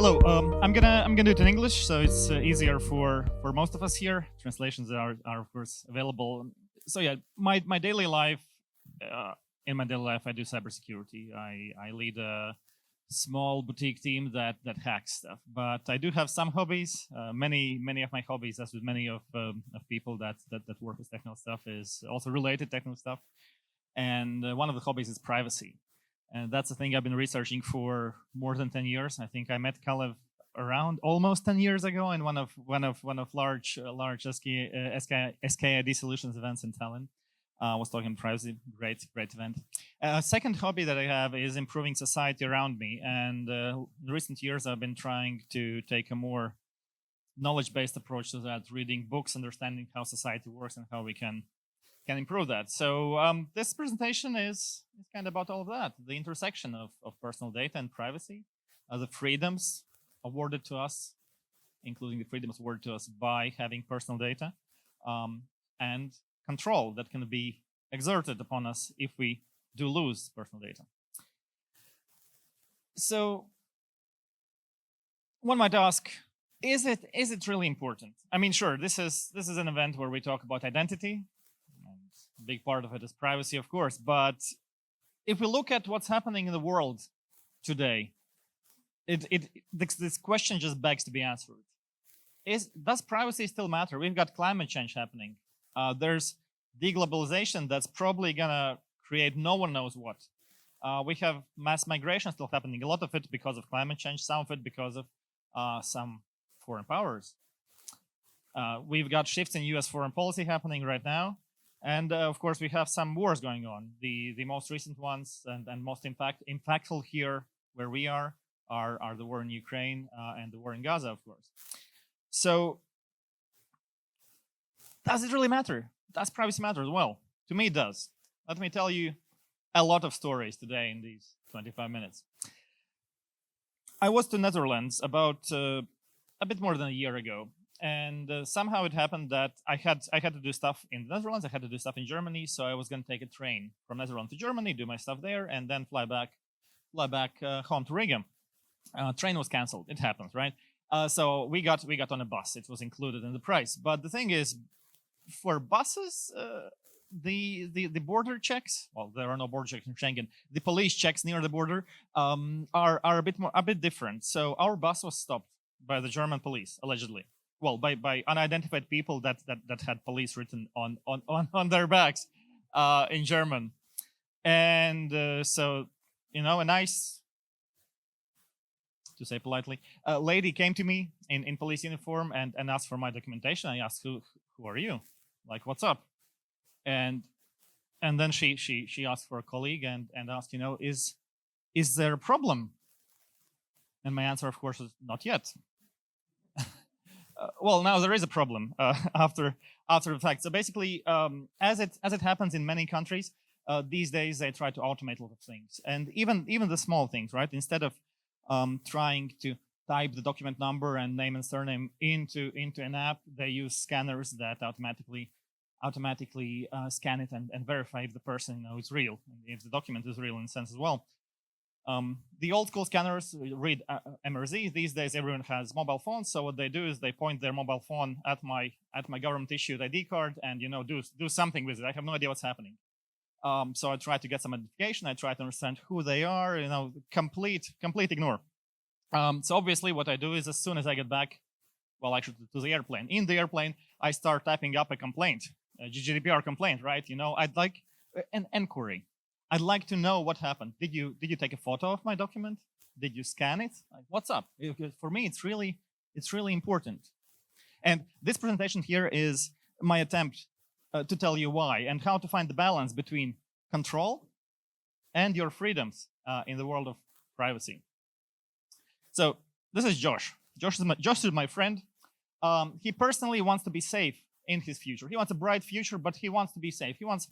Hello. I'm gonna do it in English, so it's easier for most of us here. Translations are of course available. So yeah, my daily life. In my daily life, I do cybersecurity. I lead a small boutique team that hacks stuff. But I do have some hobbies. Many of my hobbies, as with many of people that work with technical stuff, is also related technical stuff. And one of the hobbies is privacy. And that's the thing I've been researching for more than 10 years. I think I met Kalev around almost 10 years ago in one of large SKID solutions events in Tallinn. I was talking privacy, great event. Second hobby that I have is improving society around me. And in recent years, I've been trying to take a more knowledge-based approach to that, reading books, understanding how society works and how we can improve that. So this presentation is kind of about all of that, the intersection of personal data and privacy, the freedoms awarded to us, including the freedoms awarded to us by having personal data, and control that can be exerted upon us if we do lose personal data. So one might ask, is it really important? I mean, sure, this is an event where we talk about identity, and a big part of it is privacy, of course. But if we look at what's happening in the world today, this question just begs to be answered. Does privacy still matter? We've got climate change happening. There's deglobalization that's probably gonna create no one knows what. We have mass migration still happening, a lot of it because of climate change, some of it because of some foreign powers. We've got shifts in US foreign policy happening right now. And of course, we have some wars going on. The most recent ones and most impactful here where we are the war in Ukraine and the war in Gaza, of course. So does it really matter? Does privacy matter as well? To me, it does. Let me tell you a lot of stories today in these 25 minutes. I was to Netherlands about a bit more than a year ago. And somehow it happened that I had to do stuff in the Netherlands, I had to do stuff in Germany, so I was going to take a train from Netherlands to Germany, do my stuff there, and then fly back home to Riga. Train was canceled. It happens, right? So we got on a bus. It was included in the price. But the thing is, for buses, the border checks, well, there are no border checks in Schengen. The police checks near the border are a bit different. So our bus was stopped by the German police, allegedly. Well, by unidentified people that had police written on their backs in German. And so, you know, a nice, to say politely, lady came to me in police uniform and asked for my documentation. I asked, who are you? Like, what's up? And then she asked for a colleague and asked, you know, is there a problem? And my answer, of course, was not yet. Well, now there is a problem after the fact. So basically, as it happens in many countries these days, they try to automate a lot of things, and even the small things, right? Instead of trying to type the document number and name and surname into an app, they use scanners that automatically scan it and verify if the person, you know, is real, and if the document is real in a sense as well. The old school scanners read MRZ. These days, everyone has mobile phones. So what they do is they point their mobile phone at my government issued ID card and, you know, do something with it. I have no idea what's happening. So I try to get some identification. I try to understand who they are. You know, complete ignore. So obviously, what I do is as soon as I get back, well, actually to the airplane. In the airplane, I start typing up a complaint, a GDPR complaint, right? You know, I'd like an inquiry. I'd like to know what happened. Did you take a photo of my document? Did you scan it? Like, what's up? For me, it's really important. And this presentation here is my attempt to tell you why and how to find the balance between control and your freedoms in the world of privacy. So this is Josh. Josh is my friend. He personally wants to be safe in his future. He wants a bright future, but he wants to be safe. He wants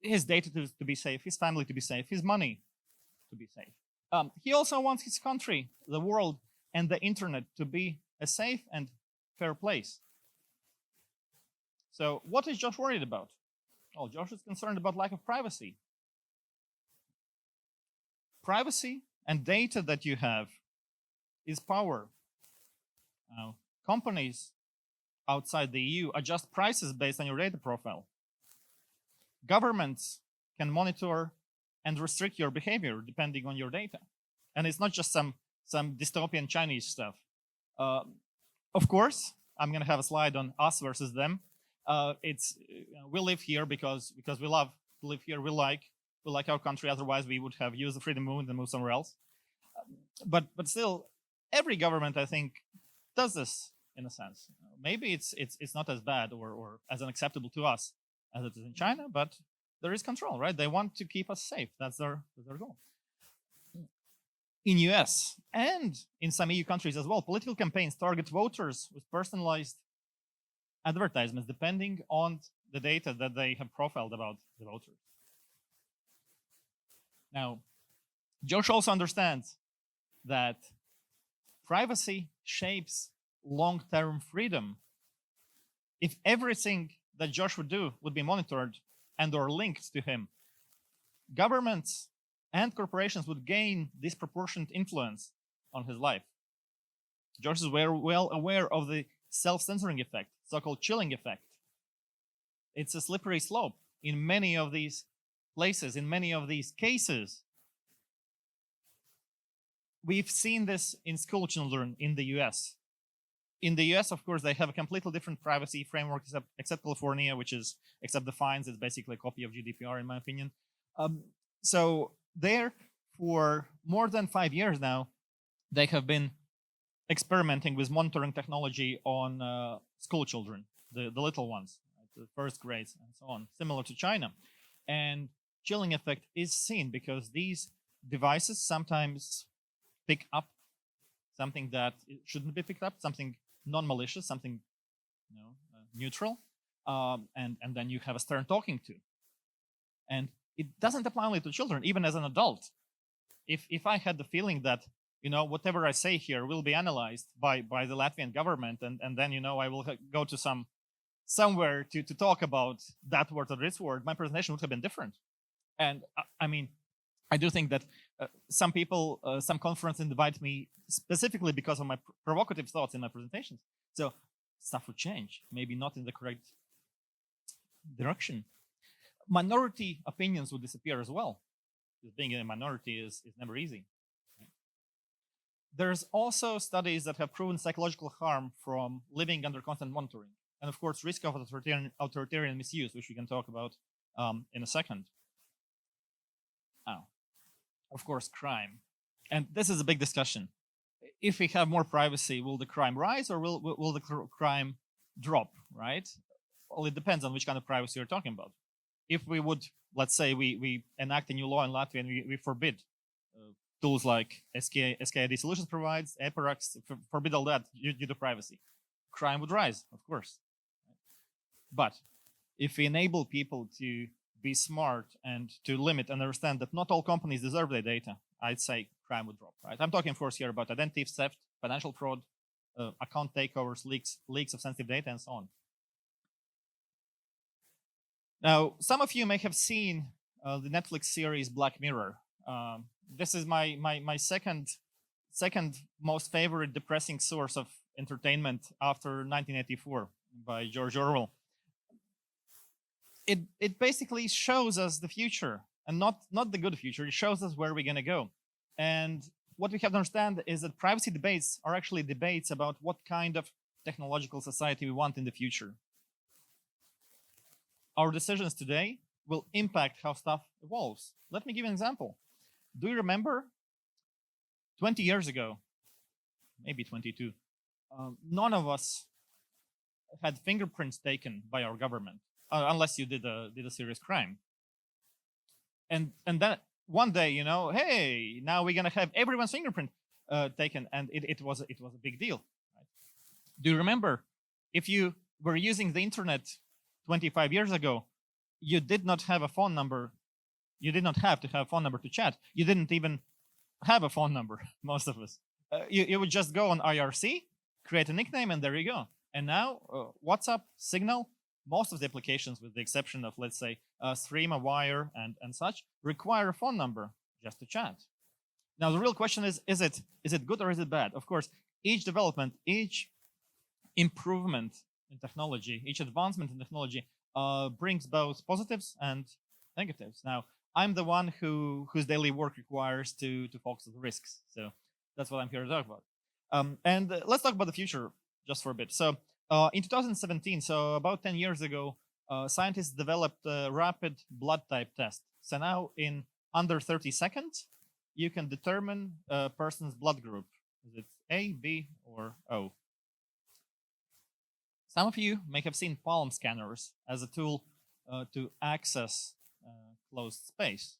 his data to be safe, his family to be safe, his money to be safe. He also wants his country, the world, and the internet to be a safe and fair place. So what is Josh worried about? Well, Josh is concerned about lack of privacy. Privacy and data that you have is power. Companies outside the EU adjust prices based on your data profile. Governments can monitor and restrict your behavior depending on your data. And it's not just some dystopian Chinese stuff. Of course, I'm going to have a slide on us versus them. We live here because we love to live here. We like our country. Otherwise, we would have used the freedom movement and moved somewhere else. But still, every government, I think, does this in a sense. Maybe it's not as bad or as unacceptable to us as it is in China, but there is control, right? They want to keep us safe. That's their goal. In US and in some EU countries as well, political campaigns target voters with personalized advertisements depending on the data that they have profiled about the voters. Now, Josh also understands that privacy shapes long-term freedom. If everything that Josh would do would be monitored and or linked to him, governments and corporations would gain disproportionate influence on his life. Josh is well aware of the self-censoring effect, so-called chilling effect. It's a slippery slope in many of these places, in many of these cases. We've seen this in school children in the US. In the US, of course, they have a completely different privacy framework except California, which is, except the fines, it's basically a copy of GDPR, in my opinion. So there, for more than 5 years now, they have been experimenting with monitoring technology on school children, the little ones, the first grades and so on, similar to China. And chilling effect is seen because these devices sometimes pick up something that shouldn't be picked up, something non-malicious, something neutral, and then you have a stern talking to. And it doesn't apply only to children, even as an adult. If I had the feeling that whatever I say here will be analyzed by the Latvian government, and then I will go to somewhere to talk about that word or this word, my presentation would have been different. And I mean, I do think that some people, some conferences invite me specifically because of my provocative thoughts in my presentations. So stuff would change, maybe not in the correct direction. Minority opinions would disappear as well. Because being a minority is never easy. There's also studies that have proven psychological harm from living under constant monitoring. And of course, risk of authoritarian misuse, which we can talk about in a second. Of course, crime. And this is a big discussion. If we have more privacy, will the crime rise or will the crime drop, right? Well, it depends on which kind of privacy you're talking about. If we would, let's say we enact a new law in Latvia and we forbid tools like SKID Solutions provides, Epirax, forbid all that due to privacy, crime would rise, of course. But if we enable people to be smart and to limit and understand that not all companies deserve their data, I'd say crime would drop, right? I'm talking, of course, here about identity theft, financial fraud, account takeovers, leaks of sensitive data, and so on. Now, some of you may have seen the Netflix series Black Mirror. This is my second most favorite depressing source of entertainment after 1984 by George Orwell. It basically shows us the future, and not the good future. It shows us where we're going to go. And what we have to understand is that privacy debates are actually debates about what kind of technological society we want in the future. Our decisions today will impact how stuff evolves. Let me give you an example. Do you remember 20 years ago, maybe 22, none of us had fingerprints taken by our government, unless you did a serious crime. And then one day, hey, now we're gonna have everyone's fingerprint taken, and it was a big deal. Right? Do you remember if you were using the internet 25 years ago, you did not have a phone number. You did not have to have a phone number to chat. You didn't even have a phone number, most of us. You would just go on IRC, create a nickname, and there you go. And now WhatsApp, Signal, most of the applications, with the exception of, let's say, Stream, Wire, and such, require a phone number just to chat. Now, the real question is it good or is it bad? Of course, each development, each improvement in technology, each advancement in technology brings both positives and negatives. Now, I'm the one whose daily work requires to focus on the risks. So that's what I'm here to talk about. And let's talk about the future just for a bit. So in 2017, so about 10 years ago, scientists developed a rapid blood type test. So now in under 30 seconds, you can determine a person's blood group. Is it A, B, or O? Some of you may have seen palm scanners as a tool to access closed space.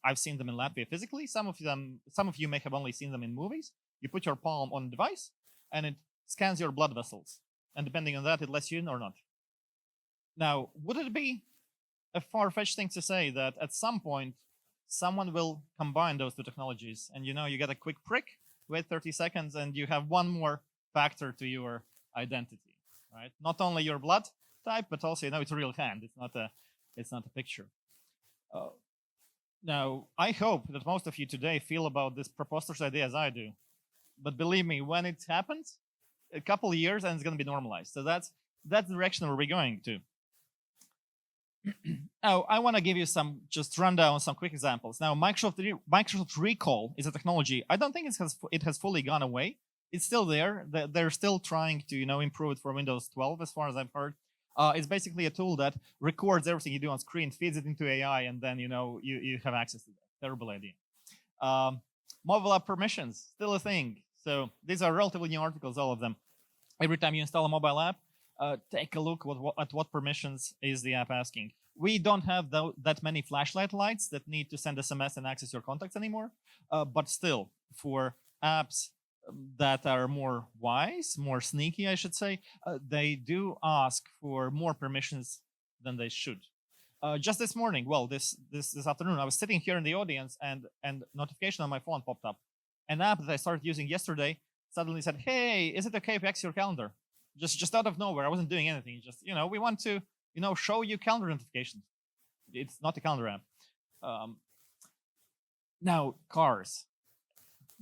I've seen them in Latvia physically. Some of you may have only seen them in movies. You put your palm on a device, and it scans your blood vessels. And depending on that, it lets you in or not. Now, would it be a far-fetched thing to say that at some point, someone will combine those two technologies, and you get a quick prick, wait 30 seconds, and you have one more factor to your identity, right? Not only your blood type, but also it's a real hand. It's not a picture. Now, I hope that most of you today feel about this preposterous idea as I do. But believe me, when it happens, a couple of years and it's going to be normalized. So that's the direction where we're going to. Now, I want to give you just rundown some quick examples. Now, Microsoft Recall is a technology. I don't think it has fully gone away. It's still there. They're still trying to improve it for Windows 12, as far as I've heard. It's basically a tool that records everything you do on screen, feeds it into AI, and then you have access to that. Terrible idea. Mobile app permissions, still a thing. So these are relatively new articles, all of them. Every time you install a mobile app, take a look at what permissions is the app asking. We don't have that many flashlight lights that need to send SMS and access your contacts anymore. But still, for apps that are more wise, more sneaky, I should say, they do ask for more permissions than they should. Just this morning, well, this afternoon, I was sitting here in the audience, and notification on my phone popped up. An app that I started using yesterday suddenly said, "Hey, is it okay if I access your calendar?" Just out of nowhere. I wasn't doing anything. Just we want to show you calendar notifications. It's not a calendar app. Now, cars.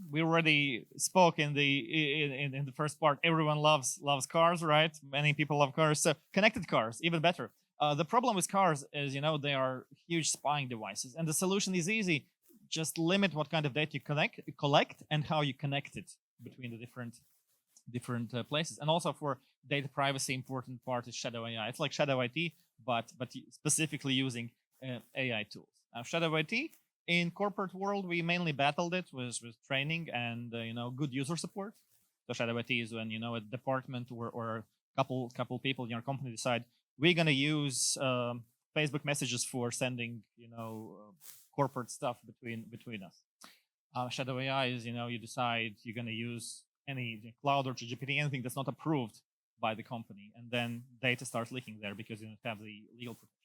We already spoke in the first part. Everyone loves cars, right? Many people love cars. So connected cars, even better. The problem with cars is they are huge spying devices, and the solution is easy. Just limit what kind of data you collect and how you connect it between the different places. And also for data privacy, important part is shadow AI. It's like shadow IT, but specifically using AI tools. Now, shadow IT in corporate world, we mainly battled it with training and good user support. So shadow IT is when a department or a couple people in your company decide we're going to use Facebook messages for sending corporate stuff between us. Shadow AI is you decide you're going to use any cloud or GPT, anything that's not approved by the company, and then data starts leaking there because you don't have the legal protections.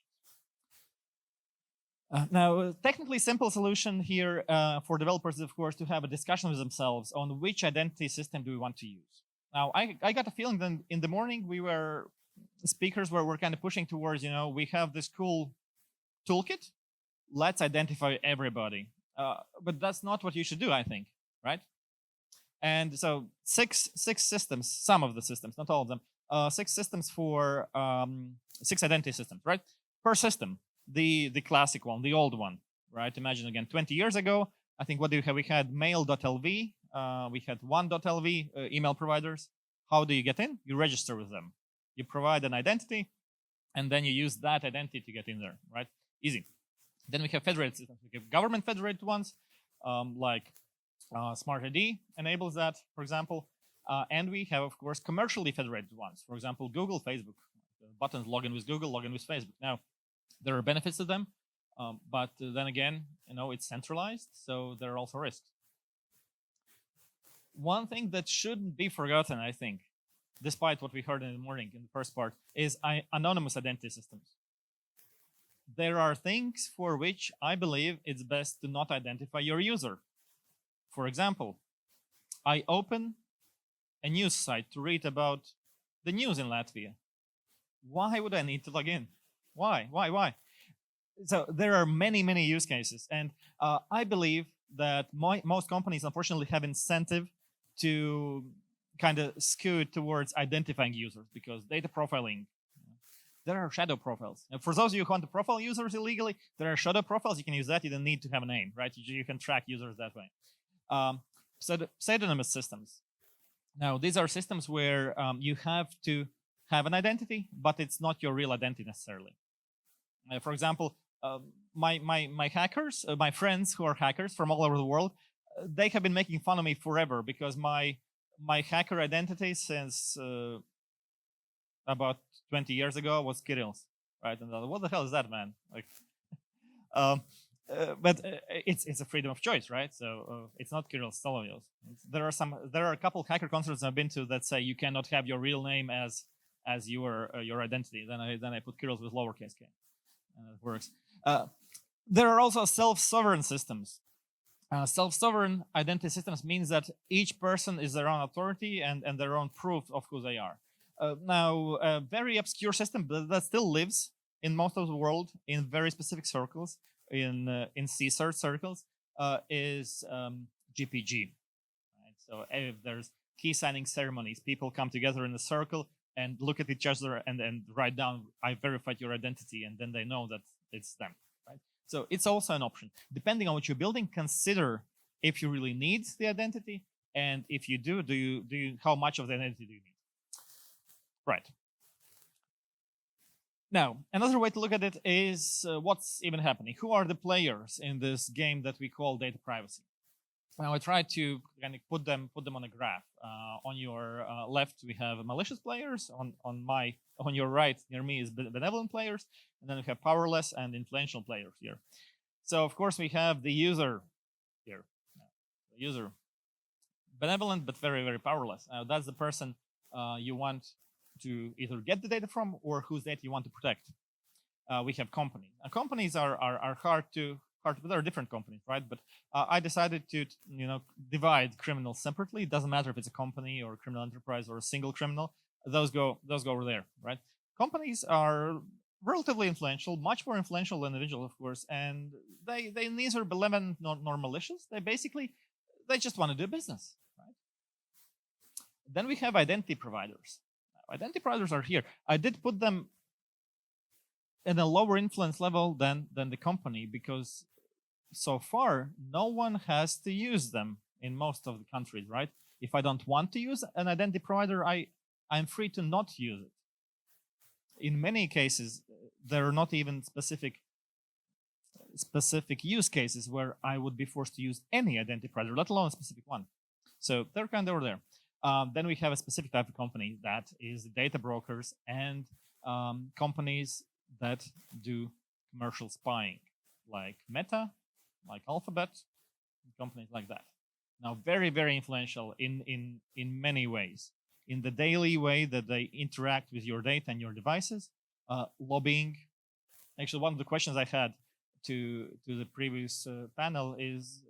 Now, a technically simple solution here for developers is, of course, to have a discussion with themselves on which identity system do we want to use. Now, I got a feeling that in the morning speakers were kind of pushing towards, we have this cool toolkit. Let's identify everybody. But that's not what you should do, I think, right? And so six systems, some of the systems, not all of them, 6 systems for 6 identity systems, right? Per system, the classic one, the old one, right? Imagine again, 20 years ago, I think what do we have? We had mail.lv, we had one.lv email providers. How do you get in? You register with them. You provide an identity, and then you use that identity to get in there, right? Easy. Then we have federated systems. We have government federated ones, like Smart ID enables that, for example. And we have, of course, commercially federated ones. For example, Google, Facebook. Buttons, login with Google, login with Facebook. Now, there are benefits to them, but then again, it's centralized, so there are also risks. One thing that shouldn't be forgotten, I think, despite what we heard in the morning in the first part, is anonymous identity systems. There are things for which I believe it's best to not identify your user. For example, I open a news site to read about the news in Latvia. Why would I need to log in? Why? So there are many use cases, and I believe that most companies unfortunately have incentive to kind of skewed towards identifying users, because data profiling, there are shadow profiles. And for those of you who want to profile users illegally, there are shadow profiles. You can use that. You don't need to have a name, right? You can track users that way. Pseudonymous systems. Now, these are systems where you have to have an identity, but it's not your real identity necessarily. For example, my hackers, my friends who are hackers from all over the world, they have been making fun of me forever because my hacker identity since about 20 years ago was Kirils, right? And what the hell is that, man? Like, but it's a freedom of choice, right? So it's not Kirils Solovjovs. There are a couple hacker concerts I've been to that say you cannot have your real name as your identity. Then I put Kirils with lowercase k. It works. There are also self-sovereign systems. Self-sovereign identity systems means that each person is their own authority and their own proof of who they are. Now, a very obscure system that still lives in most of the world in very specific circles, in CSERT circles, is GPG. Right? So if there's key signing ceremonies, people come together in a circle and look at each other and write down, I verified your identity, and then they know that it's them. Right? So it's also an option. Depending on what you're building, consider if you really need the identity, and if you do you how much of the identity do you need? Right. Now, another way to look at it is what's even happening. Who are the players in this game that we call data privacy? Now, I tried to kind of put them on a graph. On your left, we have malicious players. On your right, near me, is benevolent players, and then we have powerless and influential players here. So, of course, we have the user here. The user, benevolent but very, very powerless. That's the person you want to either get the data from or whose data you want to protect. We have companies. Companies are hard to. There are different companies, right? But I decided to, divide criminals separately. It doesn't matter if it's a company or a criminal enterprise or a single criminal. Those go over there, right? Companies are relatively influential, much more influential than individuals, of course, and they neither benevolent nor malicious. They just want to do business, right? Then we have identity providers. Identity providers are here. I did put them in a lower influence level than the company, because so far no one has to use them in most of the countries, right? If I don't want to use an identity provider, I'm free to not use it. In many cases, there are not even specific use cases where I would be forced to use any identity provider, let alone a specific one. So they're kind of over there. Then we have a specific type of company that is data brokers and companies that do commercial spying, like Meta, like Alphabet, companies like that. Now, very, very influential in many ways. In the daily way that they interact with your data and your devices, lobbying. Actually, one of the questions I had to the previous panel is,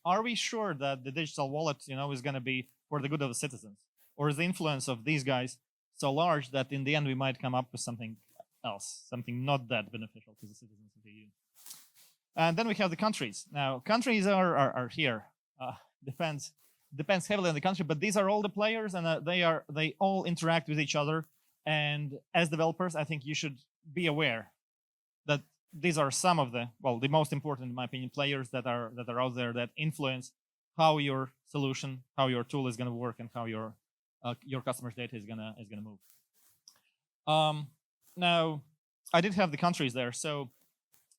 are we sure that the digital wallet, is going to be for the good of the citizens? Or is the influence of these guys so large that in the end we might come up with something else, something not that beneficial to the citizens of the EU? And then we have the countries. Now, countries are here. Depends heavily on the country, but these are all the players, and they all interact with each other. And as developers, I think you should be aware that these are some of the most important, in my opinion, players that are out there that influence how your solution, how your tool is going to work, and how your customers' data is gonna move. Now, I did have the countries there, so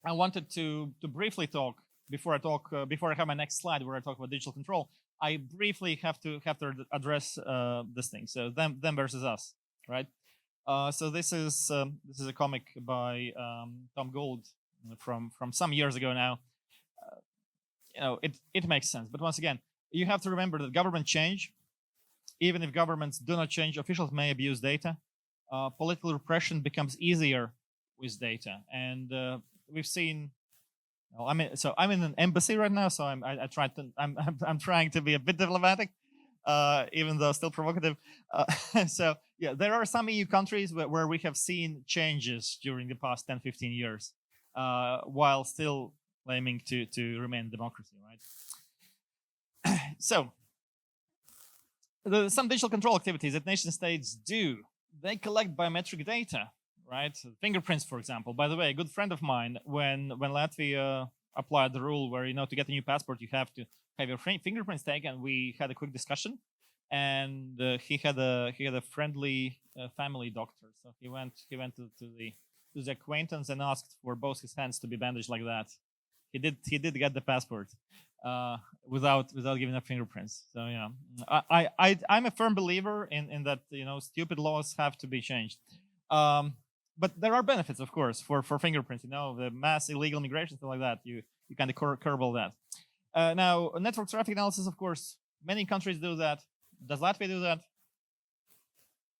I wanted to briefly talk before I have my next slide where I talk about digital control. I briefly have to address this thing. So them versus us, right? So this is a comic by Tom Gould from some years ago now. It makes sense, but once again, you have to remember that government change. Even if governments do not change, officials may abuse data. Political repression becomes easier with data, and we've seen. I'm in an embassy right now, so I'm trying to be a bit diplomatic, even though still provocative. So yeah, there are some EU countries where we have seen changes during the past 10, 15 years, while still claiming to remain democracy, right? So some digital control activities that nation states do, they collect biometric data, right? Fingerprints, for example. By the way, a good friend of mine, when Latvia applied the rule where, to get a new passport, you have to have your fingerprints taken, we had a quick discussion, and he had a friendly family doctor, so he went to the acquaintance and asked for both his hands to be bandaged like that. He did get the passport without giving up fingerprints. So yeah, I'm a firm believer in that stupid laws have to be changed. But there are benefits, of course, for fingerprints. The mass illegal migration, stuff like that. You kind of curb all that. Now, network traffic analysis, of course, many countries do that. Does Latvia do that?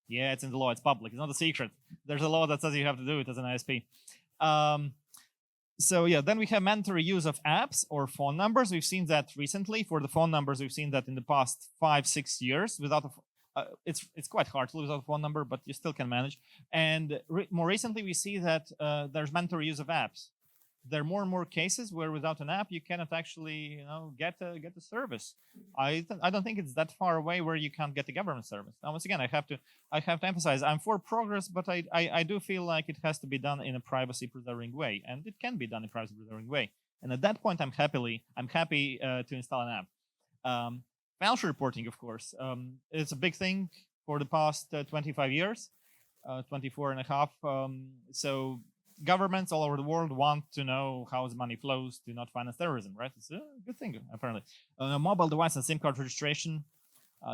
Yeah, it's in the law. It's public. It's not a secret. There's a law that says you have to do it as an ISP. So yeah, then we have mandatory use of apps or phone numbers. We've seen that recently. For the phone numbers, we've seen that in the past 5-6 years. Without it's quite hard to lose without a phone number, but you still can manage. And more recently, we see that there's mandatory use of apps. There are more and more cases where without an app you cannot actually get a service. I don't think it's that far away where you can't get the government service. Now, once again, I have to emphasize I'm for progress, but I do feel like it has to be done in a privacy preserving way, and it can be done in a privacy preserving way. And at that point, I'm happy to install an app. Financial reporting, of course, it's a big thing for the past 25 years, 24 and a half. So governments all over the world want to know how the money flows to not finance terrorism, right? It's a good thing, apparently. Mobile device and SIM card registration,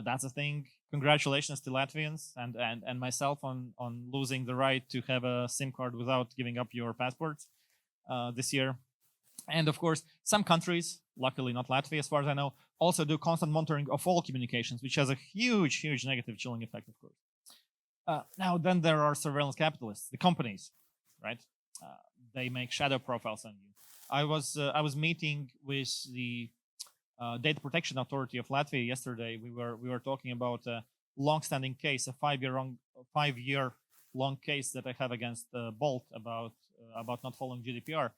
that's a thing. Congratulations to Latvians and myself on losing the right to have a SIM card without giving up your passports this year. And of course, some countries, luckily not Latvia as far as I know, also do constant monitoring of all communications, which has a huge negative chilling effect, of course. Now, then there are surveillance capitalists, the companies, right? They make shadow profiles on you. I was meeting with the Data Protection Authority of Latvia yesterday. We were talking about a long-standing case, a 5-year long case that I have against Bolt about not following GDPR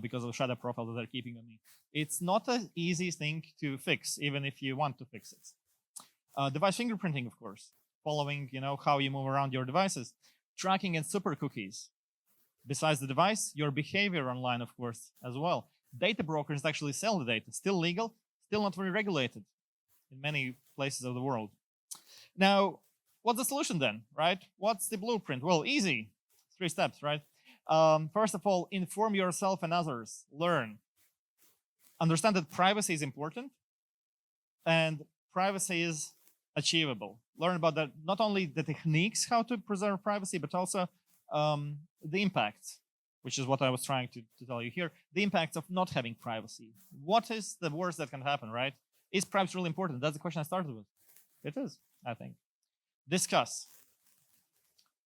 because of the shadow profile that they're keeping on me. It's not an easy thing to fix, even if you want to fix it. Device fingerprinting, of course, following how you move around your devices, tracking and super cookies. Besides the device, your behavior online, of course, as well. Data brokers actually sell the data. Still legal, still not very regulated in many places of the world. Now, what's the solution then, right? What's the blueprint? Well, easy. 3 steps, right? First of all, inform yourself and others. Learn. Understand that privacy is important and privacy is achievable. Learn about that, not only the techniques how to preserve privacy, but also the impacts, which is what I was trying to tell you here, the impacts of not having privacy. What is the worst that can happen, right? Is privacy really important? That's the question I started with. It is, I think. Discuss.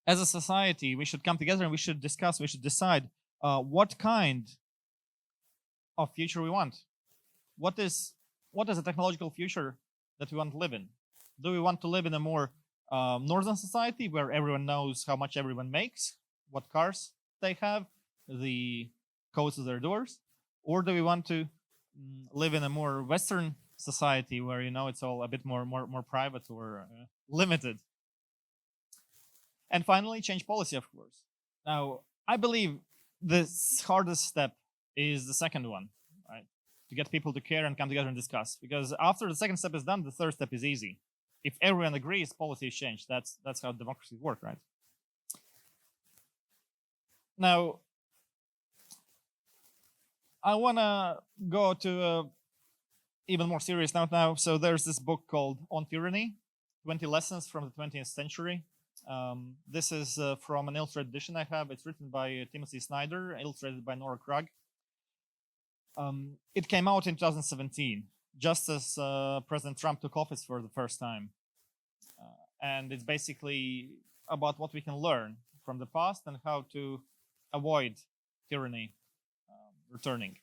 As a society, we should come together and we should discuss, we should decide what kind of future we want. What is a technological future that we want to live in? Do we want to live in a more northern society where everyone knows how much everyone makes, what cars they have, the codes of their doors? Or do we want to live in a more Western society where it's all a bit more private or limited? And finally, change policy, of course. Now, I believe the hardest step is the second one, right? To get people to care and come together and discuss. Because after the second step is done, the third step is easy. If everyone agrees, policy is changed. That's how democracies work, right? Now, I want to go to a even more serious note now. So there's this book called On Tyranny, 20 Lessons from the 20th Century. This is from an illustrated edition I have. It's written by Timothy Snyder, illustrated by Nora Krug. It came out in 2017, just as President Trump took office for the first time. And it's basically about what we can learn from the past and how to avoid tyranny returning.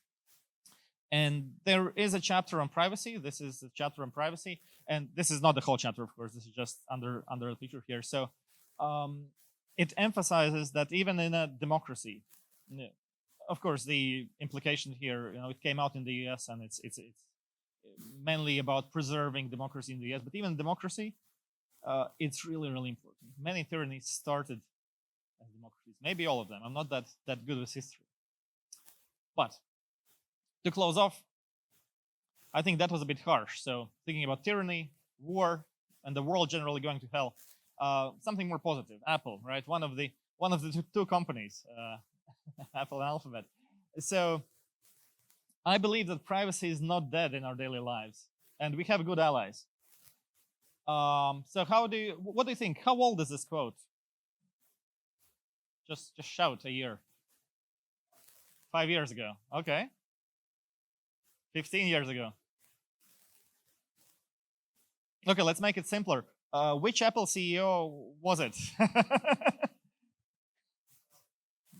And there is a chapter on privacy. This is a chapter on privacy. And this is not the whole chapter, of course. This is just under a feature here. So it emphasizes that even in a democracy, of course, the implication here, it came out in the US and it's mainly about preserving democracy in the US. But even democracy, it's really, really important. Many tyrannies started as democracies. Maybe all of them. I'm not that good with history. But to close off, I think that was a bit harsh. So thinking about tyranny, war, and the world generally going to hell, something more positive. Apple, right? One of the two companies, Apple and Alphabet. So I believe that privacy is not dead in our daily lives, and we have good allies. So what do you think? How old is this quote? Just shout a year. 5 years ago. Okay. 15 years ago. Okay, let's make it simpler. Which Apple CEO was it?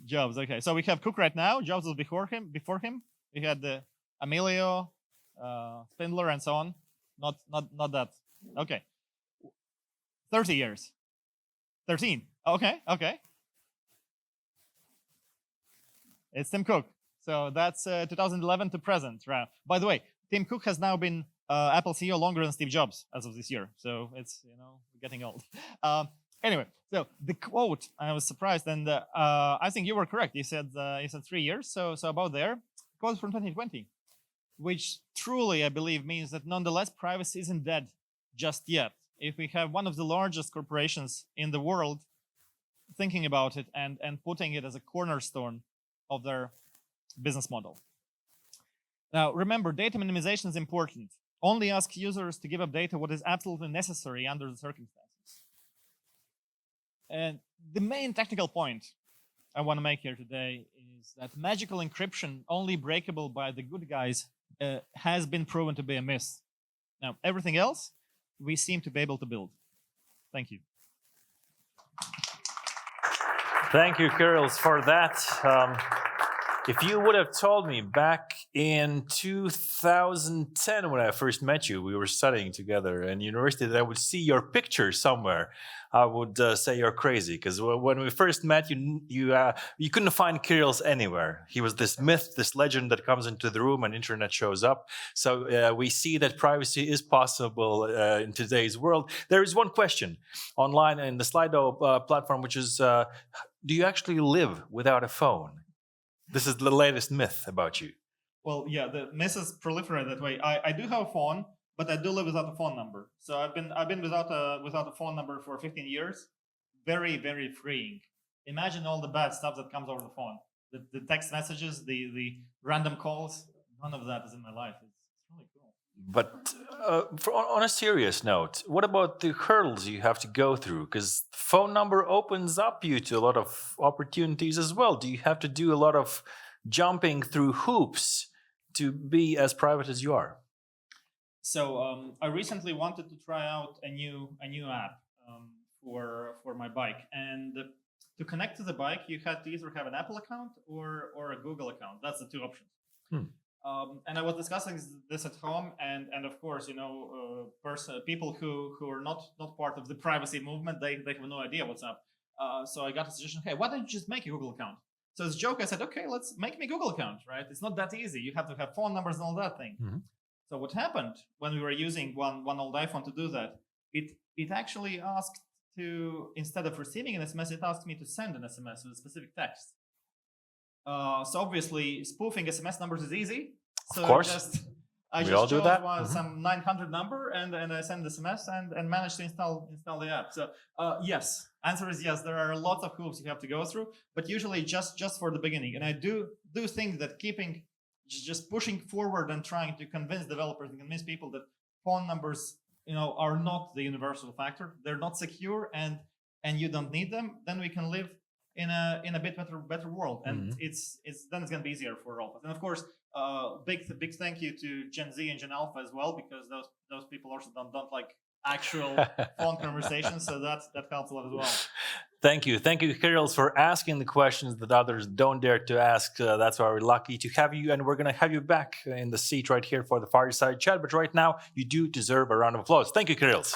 Jobs. Okay, so we have Cook right now. Jobs was before him. We had Emilio, Spindler, and so on. Not that. Okay. 30 years. 13. Okay. It's Tim Cook. So that's 2011 to present. Right. By the way, Tim Cook has now been Apple CEO longer than Steve Jobs as of this year. So it's getting old. Anyway, so the quote, I was surprised, and I think you were correct. You said 3 years. So about there. Quote from 2020, which truly I believe means that nonetheless privacy isn't dead just yet. If we have one of the largest corporations in the world thinking about it and putting it as a cornerstone of their business model. Now, remember, data minimization is important. Only ask users to give up data what is absolutely necessary under the circumstances. And the main technical point I want to make here today is that magical encryption, only breakable by the good guys, has been proven to be a myth. Now, everything else, we seem to be able to build. Thank you. Thank you, Kirils, for that. If you would have told me back in 2010 when I first met you, we were studying together in university, that I would see your picture somewhere, I would say you're crazy. Because when we first met, you couldn't find Kirils anywhere. He was this myth, this legend that comes into the room and internet shows up. So we see that privacy is possible in today's world. There is one question online in the Slido platform, which is, do you actually live without a phone? This is the latest myth about you. Well, yeah, the myths proliferate that way. I do have a phone, but I do live without a phone number. So I've been without a phone number for 15 years. Very, very freeing. Imagine all the bad stuff that comes over the phone. The text messages, the random calls. None of that is in my life. It's really cool. But on a serious note, what about the hurdles you have to go through? Because phone number opens up you to a lot of opportunities as well. Do you have to do a lot of jumping through hoops to be as private as you are? So I recently wanted to try out a new app for my bike, and to connect to the bike, you had to either have an Apple account or a Google account. That's the two options. And I was discussing this at home, and of course, people who are not part of the privacy movement, they have no idea what's up. So I got a suggestion, hey, why don't you just make a Google account? So as a joke, I said, okay, let's make me a Google account, right? It's not that easy. You have to have phone numbers and all that thing. Mm-hmm. So what happened when we were using one old iPhone to do that, it actually asked to, instead of receiving an SMS, it asked me to send an SMS with a specific text. So obviously, spoofing SMS numbers is easy. So of course. I just all do chose that. Some 900 number and I send SMS and managed to install the app. So yes, answer is yes. There are lots of hoops you have to go through, but usually just for the beginning. And I do think that just pushing forward and trying to convince developers and convince people that phone numbers, are not the universal factor. They're not secure, and you don't need them. Then we can live in a bit better world, and it's going to be easier for all of us. And of course, big thank you to Gen Z and Gen Alpha as well, because those people also don't like actual phone conversations, so that helps a lot as well. Thank you, Kirils, for asking the questions that others don't dare to ask. That's why we're lucky to have you, and we're going to have you back in the seat right here for the fireside chat. But right now, you do deserve a round of applause. Thank you, Kirils.